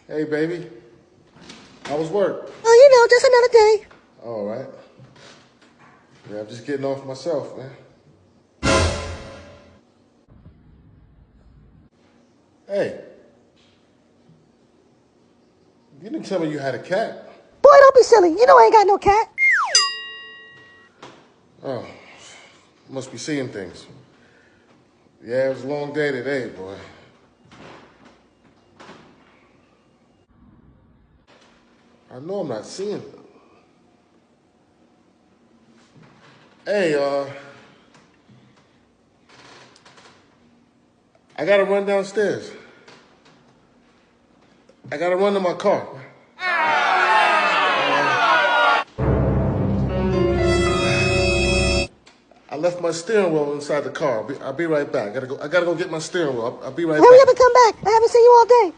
Hey, baby. How was work? Oh, just another day. All right. Yeah, I'm just getting off myself, man. Hey. You didn't tell me you had a cat. Boy, don't be silly. You know I ain't got no cat. Oh, must be seeing things. Yeah, it was a long day today, boy. I know I'm not seeing them. Hey, I gotta run downstairs. I gotta run to my car. I left my steering wheel inside the car. I'll be right back. I gotta go get my steering wheel. I'll be right Hurry back. up and come back. I haven't seen you all day.